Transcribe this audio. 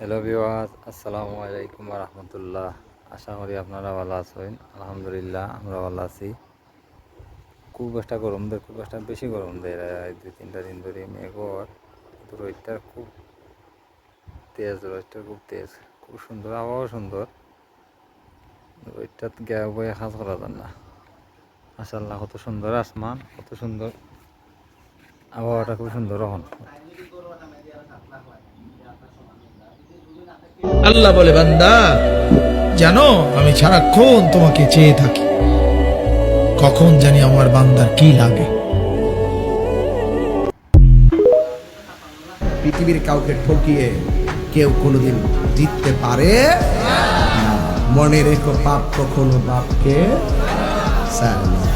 Hello viewers, আসসালামু আলাইকুম রহমতুল্লাহ। আশা করি আপনারা ভালো আছেন। আলহামদুলিল্লাহ আমরা ভালো আছি। খুব একটা বেশি গরম দেয় এই 2-3টা দিন ধরে মেঘর, কিন্তু রোদটা খুব তেজ, খুব সুন্দর, আবহাওয়া সুন্দর। রোদটা গা বয়ে কাজ করা যায় না। মাশাআল্লাহ, কত সুন্দর আসমান, কত সুন্দর আবহাওয়াটা, খুব সুন্দর। এখন আল্লাহ বলে, বান্দা জানো আমি সারাক্ষণ তোমাকে চেয়ে থাকি, কখন জানি আমার বান্দার কি লাগে। পৃথিবীর কাউকে ঠকিয়ে কেউ কোনোদিন জিততে পারে না। মনে রেখো, পাপ কখনো বাপকে ছাড়ে না।